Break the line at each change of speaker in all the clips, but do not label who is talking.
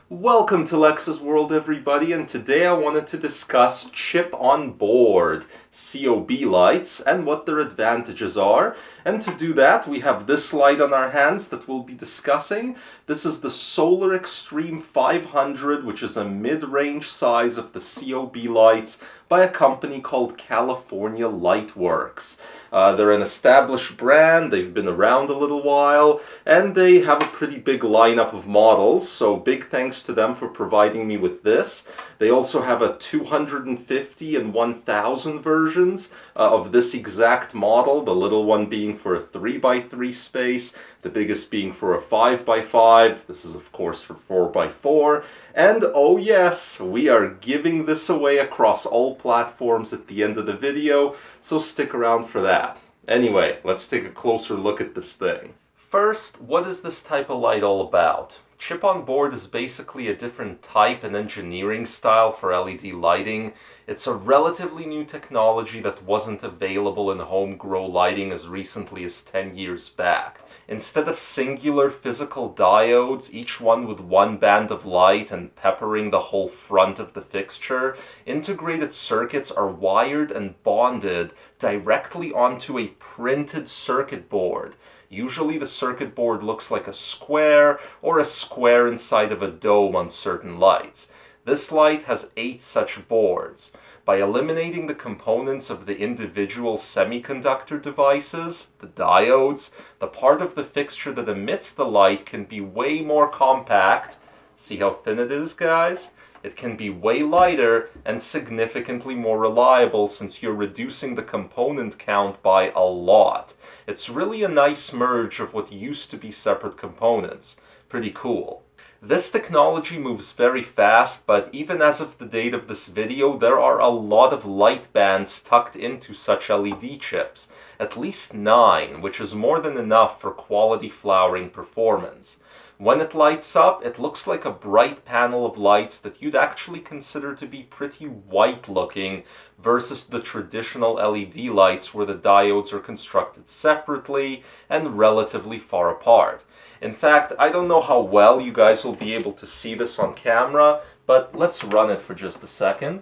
Welcome to Lex's World, everybody, and today I wanted to discuss chip-on-board COB lights and what their advantages are. And to do that, we have this light on our hands that we'll be discussing. This is the SolarXtreme 500, which is a mid-range size of the COB lights by a company called California LightWorks. They're an established brand, they've been around a little while, and they have a pretty big lineup of models, so big thanks to them for providing me with this. They also have a 250 and 1000 versions of this exact model, the little one being for a 3x3 space, the biggest being for a 5x5. This is of course for 4x4. And oh yes, we are giving this away across all platforms at the end of the video, so stick around for that. Anyway, let's take a closer look at this thing. First, what is this type of light all about? Chip-on-board is basically a different type and engineering style for LED lighting. It's a relatively new technology that wasn't available in home grow lighting as recently as 10 years back. Instead of singular physical diodes, each one with one band of light and peppering the whole front of the fixture, integrated circuits are wired and bonded directly onto a printed circuit board. Usually the circuit board looks like a square or a square inside of a dome on certain lights. This light has 8 such boards. By eliminating the components of the individual semiconductor devices, the diodes, the part of the fixture that emits the light can be way more compact. See how thin it is, guys? It can be way lighter and significantly more reliable since you're reducing the component count by a lot. It's really a nice merge of what used to be separate components. Pretty cool. This technology moves very fast, but even as of the date of this video, there are a lot of light bands tucked into such LED chips. At least 9, which is more than enough for quality flowering performance. When it lights up, it looks like a bright panel of lights that you'd actually consider to be pretty white looking versus the traditional LED lights where the diodes are constructed separately and relatively far apart. In fact, I don't know how well you guys will be able to see this on camera, but let's run it for just a second.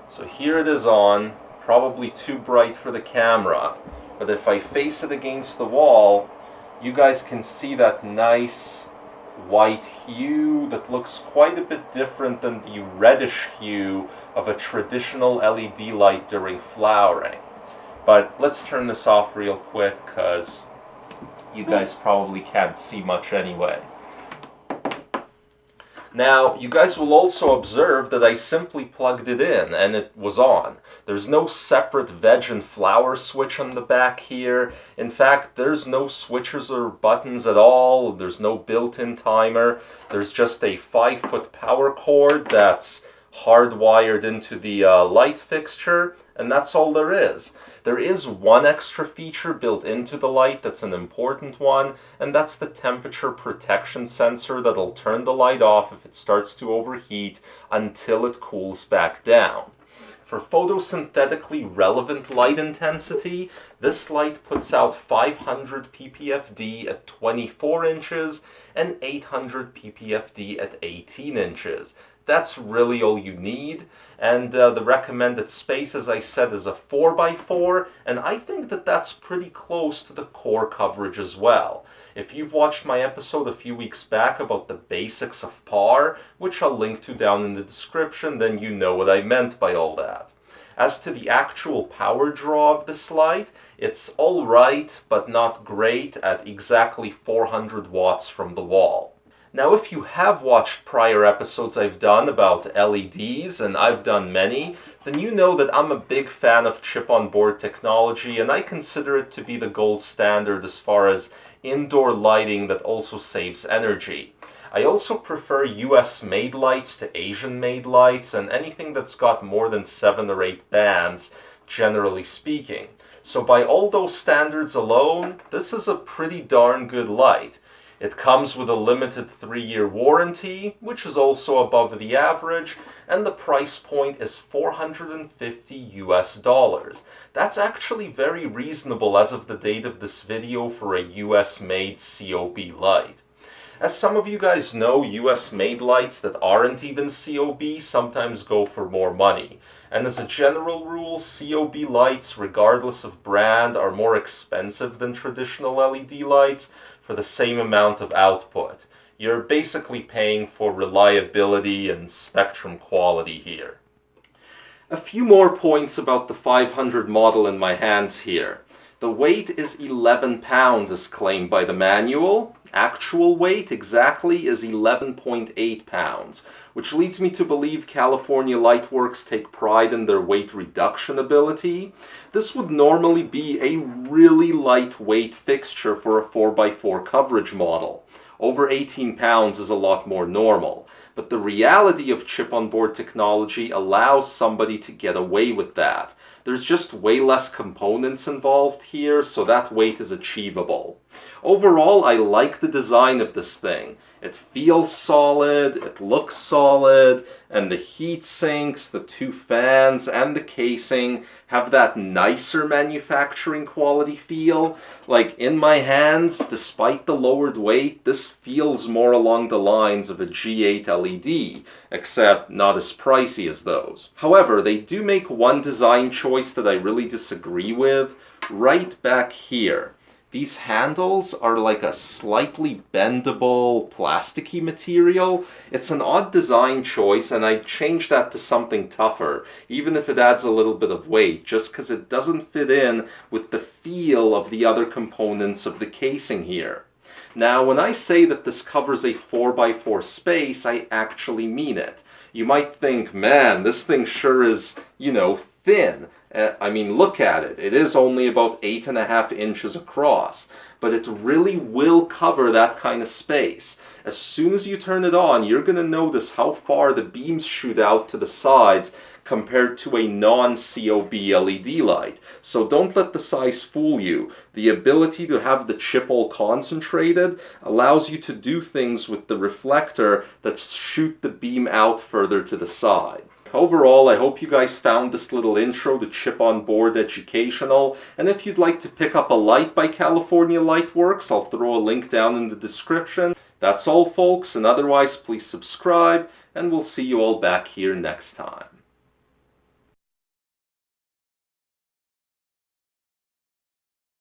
So here it is on, probably too bright for the camera, but if I face it against the wall, you guys can see that nice white hue that looks quite a bit different than the reddish hue of a traditional LED light during flowering. But let's turn this off real quick because you guys probably can't see much anyway. Now, you guys will also observe that I simply plugged it in and it was on. There's no separate veg and flower switch on the back here. In fact, there's no switches or buttons at all. There's no built-in timer. There's just a 5-foot power cord that's hardwired into the light fixture, and that's all there is. There is one extra feature built into the light that's an important one, and that's the temperature protection sensor that'll turn the light off if it starts to overheat until it cools back down. For photosynthetically relevant light intensity, this light puts out 500 ppfd at 24 inches and 800 ppfd at 18 inches. That's really all you need, and the recommended space, as I said, is a 4x4, and I think that that's pretty close to the core coverage as well. If you've watched my episode a few weeks back about the basics of PAR, which I'll link to down in the description, then you know what I meant by all that. As to the actual power draw of this light, it's alright, but not great, at exactly 400 watts from the wall. Now, if you have watched prior episodes I've done about LEDs, and I've done many, then you know that I'm a big fan of chip-on-board technology, and I consider it to be the gold standard as far as indoor lighting that also saves energy. I also prefer US-made lights to Asian-made lights, and anything that's got more than 7 or 8 bands, generally speaking. So by all those standards alone, this is a pretty darn good light. It comes with a limited 3-year warranty, which is also above the average, and the price point is $450 US. That's actually very reasonable as of the date of this video for a US-made COB light. As some of you guys know, US made lights that aren't even COB sometimes go for more money. And as a general rule, COB lights, regardless of brand, are more expensive than traditional LED lights for the same amount of output. You're basically paying for reliability and spectrum quality here. A few more points about the 500 model in my hands here. The weight is 11 pounds as claimed by the manual. Actual weight exactly is 11.8 pounds, which leads me to believe California LightWorks take pride in their weight reduction ability. This would normally be a really lightweight fixture for a 4x4 coverage model. Over 18 pounds is a lot more normal. But the reality of chip-on-board technology allows somebody to get away with that. There's just way less components involved here, so that weight is achievable. Overall, I like the design of this thing. It feels solid, it looks solid, and the heat sinks, the two fans, and the casing have that nicer manufacturing quality feel. Like, in my hands, despite the lowered weight, this feels more along the lines of a G8 LED, except not as pricey as those. However, they do make one design choice that I really disagree with, right back here. These handles are like a slightly bendable, plasticky material. It's an odd design choice, and I'd change that to something tougher, even if it adds a little bit of weight, just because it doesn't fit in with the feel of the other components of the casing here. Now, when I say that this covers a 4x4 space, I actually mean it. You might think, man, this thing sure is, thin. I mean, look at it. It is only about 8.5 inches across, but it really will cover that kind of space. As soon as you turn it on, you're going to notice how far the beams shoot out to the sides compared to a non-COB LED light. So don't let the size fool you. The ability to have the chip all concentrated allows you to do things with the reflector that shoot the beam out further to the side. Overall, I hope you guys found this little intro to chip-on-board educational, and if you'd like to pick up a light by California LightWorks, I'll throw a link down in the description. That's all, folks, and otherwise please subscribe, and we'll see you all back here next time.